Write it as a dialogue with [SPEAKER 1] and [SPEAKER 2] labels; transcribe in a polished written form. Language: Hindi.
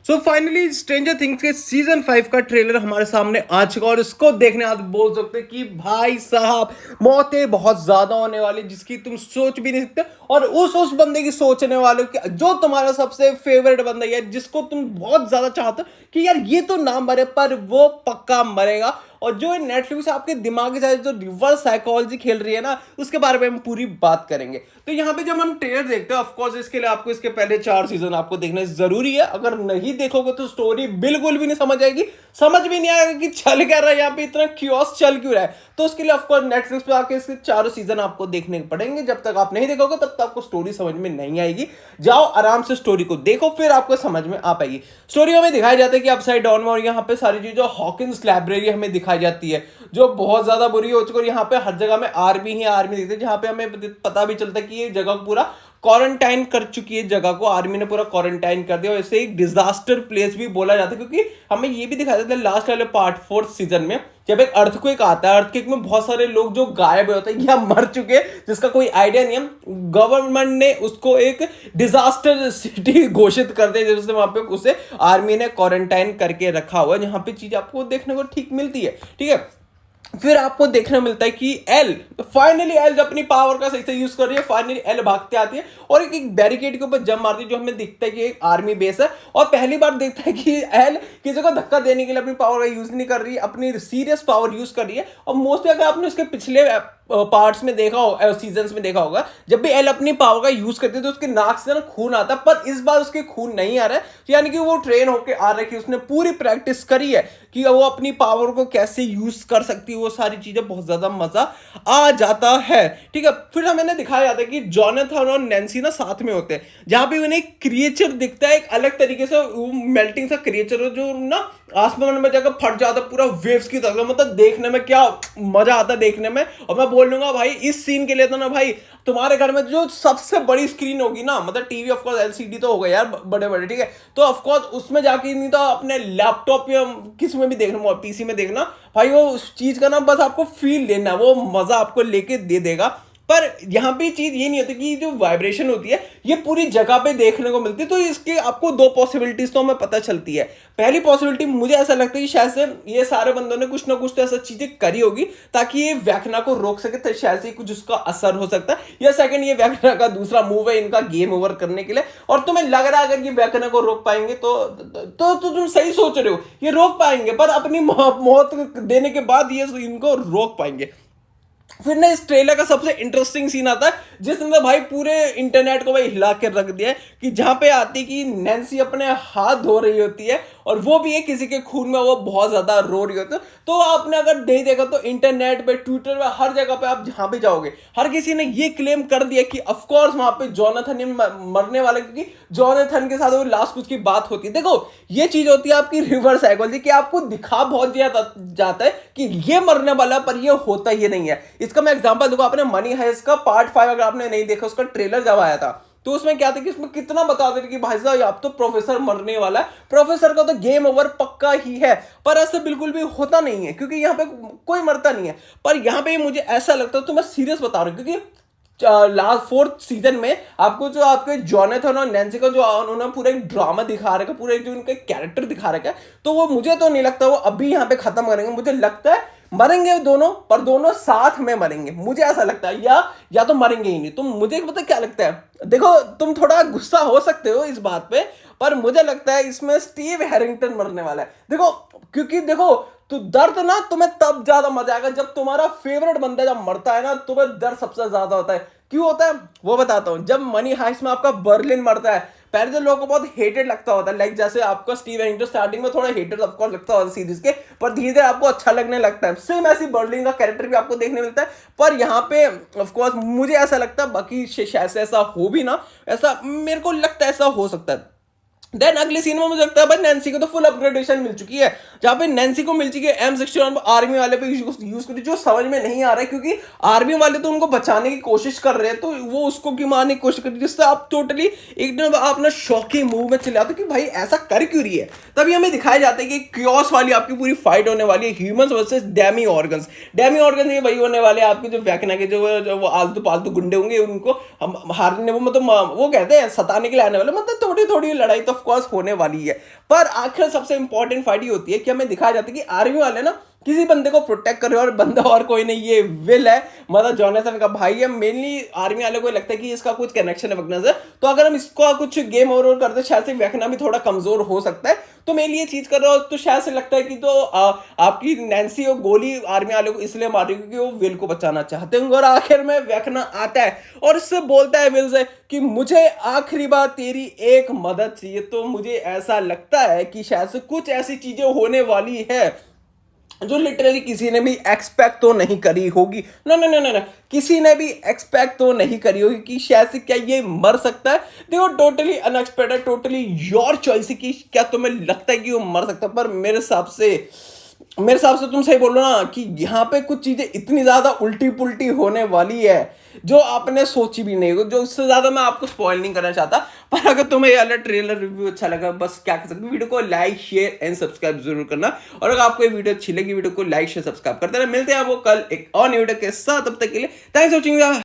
[SPEAKER 1] सो फाइनली स्ट्रेंजर थिंग्स के सीजन 5 का ट्रेलर हमारे सामने आ चुका और इसको देखने आप बोल सकते हैं कि भाई साहब मौतें बहुत ज्यादा होने वाली जिसकी तुम सोच भी नहीं सकते। और उस बंदे की सोचने वाले कि जो तुम्हारा सबसे फेवरेट बंदा है जिसको तुम बहुत ज्यादा चाहते हो कि यार ये तो ना मरे पर वो पक्का मरेगा। और जो नेटफ्लिक्स आपके दिमाग के साथ जो रिवर्स साइकोलॉजी खेल रही है ना उसके बारे में हम पूरी बात करेंगे। तो यहाँ पे जब हम ट्रेलर देखते हैं ऑफ कोर्स इसके लिए आपको इसके पहले 4 सीजन आपको देखना जरूरी है। अगर नहीं देखोगे तो स्टोरी बिल्कुल भी नहीं समझ आएगी, समझ भी नहीं आएगा कि चल क्या रहा है यहाँ पे, इतना क्यूस चल क्यों रहा है। तो उसके लिए ऑफ कोर्स नेटफ्लिक्स पे आके इसके 4 सीजन आपको देखने पड़ेंगे। जब तक आप नहीं देखोगे तब तक आपको स्टोरी समझ में नहीं आएगी। जाओ आराम से स्टोरी को देखो फिर आपको समझ में आ पाएगी। स्टोरी हमें दिखाया जाता है कि अपसाइड डाउन में और यहाँ पे सारी चीजें हॉकिंस लाइब्रेरी हमें दिखाई जाती है जो बहुत ज्यादा बुरी हो चुकी है। यहाँ पे हर जगह में आर्मी ही आर्मी दिखती है, जहाँ पे हमें पता भी चलता है कि ये जगह पूरा क्वारंटाइन कर चुकी है, जगह को आर्मी ने पूरा क्वारंटाइन कर दिया और इसे एक डिजास्टर प्लेस भी बोला जाता है। क्योंकि हमें ये भी दिखाया जाता है लास्ट वाले पार्ट 4th सीजन में जब एक अर्थक्वेक आता है, अर्थक्वेक में बहुत सारे लोग जो गायब होते हैं या मर चुके हैं जिसका कोई आइडिया नहीं है, गवर्नमेंट ने उसको एक डिजास्टर सिटी घोषित कर दिया जिससे वहां पे उसे आर्मी ने क्वारंटाइन करके रखा हुआ है। यहाँ पे चीज आपको देखने को ठीक मिलती है, ठीक है। फिर आपको देखने मिलता है कि एल फाइनली एल अपनी पावर का सही से यूज कर रही है। फाइनली एल भागते आती है और एक बैरिकेड के ऊपर जम मारती है जो हमें दिखता है कि एक आर्मी बेस है। और पहली बार देखता है कि एल किसी को धक्का देने के लिए अपनी पावर का यूज नहीं कर रही है, अपनी सीरियस पावर यूज कर रही है। और मोस्टली अगर आपने उसके पिछले पार्ट्स में देखा हो, सीजन्स में देखा होगा, जब भी एल अपनी पावर का यूज करती है तो उसके नाक से ना खून आता है, पर इस बार उसके खून नहीं आ रहा है। यानी कि वो ट्रेन होके आ रहा है कि उसने पूरी प्रैक्टिस करी है कि वो अपनी पावर को कैसे यूज कर सकती है। वो सारी चीजें बहुत ज्यादा मजा आ जाता है, ठीक है। फिर हमें दिखाया जाता है कि जॉनथन और नैन्सी ना साथ में होते हैं, जहां पे उन्हें एक क्रिएचर दिखता है, एक अलग तरीके से मेल्टिंग सा क्रिएचर हो जो ना आसमान में जाकर फट जाता पूरा वेव्स की तरह। मतलब देखने में क्या मजा आता है देखने में। और मैं बोल लूंगा भाई इस सीन के लिए तो ना भाई तुम्हारे घर में जो सबसे बड़ी स्क्रीन होगी ना, मतलब टीवी ऑफ कोर्स एलसीडी तो होगा यार बड़े बड़े, ठीक है, तो ऑफ कोर्स उसमें जाके नहीं तो अपने लैपटॉप या किसी में भी देखना, पीसी में देखना भाई, वो उस चीज का ना बस आपको फील लेना, वो मजा आपको लेके दे देगा। पर यहां पे चीज ये नहीं होती कि जो वाइब्रेशन होती है ये पूरी जगह पे देखने को मिलती है। तो इसके आपको 2 पॉसिबिलिटीज तो हमें पता चलती है। पहली पॉसिबिलिटी मुझे ऐसा लगता है कि शायद से ये सारे बंदों ने कुछ ना कुछ तो ऐसा चीजें करी होगी ताकि ये व्याख्या को रोक सके, तो शायद से कुछ उसका असर हो सकता है। या सेकंड ये व्याख्या का दूसरा मूव है इनका गेम ओवर करने के लिए। और तुम्हें लग रहा है अगर ये व्याख्या को रोक पाएंगे तो तुम सही सोच रहे हो, ये रोक पाएंगे पर अपनी मौत देने के बाद ये इनको रोक पाएंगे। फिर ना इस ट्रेलर का सबसे इंटरेस्टिंग सीन आता है जिसने भाई पूरे इंटरनेट को भाई हिला कर रख दिया है कि जहां पे आती कि नैन्सी अपने हाथ धो रही होती है और वो भी है किसी के खून में, वो बहुत ज्यादा रो रही होती है। तो आपने अगर नहीं देखा तो इंटरनेट पे, ट्विटर पे, हर जगह पे आप जहां भी जाओगे हर किसी ने ये क्लेम कर दिया कि ऑफकोर्स वहां पे जॉनथन मरने वाला, क्योंकि जॉनथन के साथ वो लास्ट कुछ की बात होती है। देखो ये चीज होती है आपकी रिवर्स साइकोलॉजी कि आपको दिखा बहुत ज्यादा जाता है कि ये मरने वाला पर ये होता ही नहीं है। इसका मैं एग्जांपल दूंगा, आपने मनी हाइस्ट का पार्ट 5 अगर आपने नहीं देखा, उसका ट्रेलर जब आया था तो उसमें क्या था कि इसमें कितना बता दे कि भाई साहब अब तो प्रोफेसर मरने वाला है, प्रोफेसर का तो गेम ओवर पक्का ही है। पर ऐसा बिल्कुल भी होता नहीं है क्योंकि यहाँ पे कोई मरता नहीं है। पर यहाँ पे मुझे ऐसा लगता है, तो मैं सीरियस बता रहा हूँ, क्योंकि लास्ट 4th सीजन में आपको जो आपके जॉनथन और नैन्सी का जो उन्होंने पूरा एक ड्रामा दिखा रखा है, पूरा जो उनका कैरेक्टर दिखा रखा है, तो वो मुझे तो नहीं लगता वो अभी यहाँ पे खत्म करेंगे। मुझे लगता है मरेंगे दोनों, पर दोनों साथ में मरेंगे, मुझे ऐसा लगता है। या तो मरेंगे ही नहीं। तो मुझे पता क्या लगता है, देखो तुम थोड़ा गुस्सा हो सकते हो इस बात पे, पर मुझे लगता है इसमें स्टीव हैरिंगटन मरने वाला है। देखो क्योंकि देखो तो दर्द ना तुम्हें तब ज्यादा मजा आएगा जब तुम्हारा फेवरेट बंदा जब मरता है ना, तुम्हें दर्द सबसे ज्यादा होता है। क्यों होता है वो बताता हूं। जब मनी हाइस्ट में आपका बर्लिन मरता है, पहले तो लोगों को बहुत हेटेड लगता होता है, लाइक जैसे आपका स्टीव हैरिंगटन स्टार्टिंग में थोड़ा हेटेड ऑफ कोर्स लगता होता है सीरीज के, पर धीरे धीरे आपको अच्छा लगने लगता है। सेम ऐसी बर्लिन का कैरेक्टर भी आपको देखने मिलता है। पर यहाँ पे ऑफ कोर्स मुझे ऐसा लगता है, बाकी शायद से ऐसा हो भी ना, ऐसा मेरे को लगता है ऐसा हो सकता है। देन अगले सीन में मुझे लगता है भाई नैन्सी को तो फुल अपग्रेडेशन मिल चुकी है, जहां पे नैन्सी को मिल चुकी है M61 आर्मी वाले पे यूज करी, जो समझ में नहीं आ रहा है क्योंकि आर्मी वाले तो उनको बचाने की कोशिश कर रहे हैं, तो वो उसको क्यों मारने की कोशिश कर रही है, जिससे आप टोटली एकदम अपना शॉकिंग मूव में चले आते कि भाई ऐसा कर क्यों रही है। तभी हमें दिखाया जाता है कि क्योस वाली आपकी पूरी फाइट होने वाली है, humans versus Demi organs. Demi organs ये वही होने वाले आपके जो व्याख्या के जो आलतू पालतू गुंडे होंगे उनको हारने, वो मतलब वो कहते हैं सताने के लिए आने वाले, मतलब थोड़ी थोड़ी लड़ाई तो ऑफ कोर्स होने वाली है। पर आखिर सबसे इंपॉर्टेंट फाइट ये होती है कि हमें दिखाया जाता है कि आर्मी वाले ना किसी बंदे को प्रोटेक्ट कर रहे हो और बंदा और कोई नहीं, ये विल है, मतलब जॉनथन का भाई है। मेनली आर्मी वाले को लगता है कि इसका कुछ कनेक्शन है वगैरह से, तो अगर हम इसको कुछ गेम ओवर करते शायद से वेकना भी थोड़ा कमजोर हो सकता है। तो मेरे लिए चीज कर रहा हो तो शायद से लगता है कि तो आपकी नैन्सी और गोली आर्मी वाले को इसलिए मार रही है क्योंकि वो विल को बचाना चाहते होंगे। और आखिर में वेकना आता है और इससे बोलता है विल से कि मुझे आखिरी बार तेरी एक मदद चाहिए। तो मुझे ऐसा लगता है कि शायद से कुछ ऐसी चीजें होने वाली है जो लिटरली किसी ने भी एक्सपेक्ट तो नहीं करी होगी। ना ना ना ना ना, किसी ने भी एक्सपेक्ट तो नहीं करी होगी कि शायद से क्या ये मर सकता है। देखो totally unexpected, totally your choice कि क्या तुम्हें लगता है कि वो मर सकता है। पर मेरे हिसाब से तुम सही बोल रहे हो ना कि यहाँ पे कुछ चीजें इतनी ज्यादा उल्टी पुल्टी होने वाली है जो आपने सोची भी नहीं हो। जो इससे ज्यादा मैं आपको स्पॉइल नहीं करना चाहता। पर अगर तुम्हें ये वाला ट्रेलर रिव्यू अच्छा लगा, बस क्या कर सकते, वीडियो को लाइक शेयर एंड सब्सक्राइब जरूर करना। और अगर आपको ये वीडियो अच्छी लगी, वीडियो को लाइक शेयर सब्सक्राइब करते रहना। मिलते हैं आपको कल एक और वीडियो के साथ, तब तक के लिए थैंक्स फॉर वॉचिंग।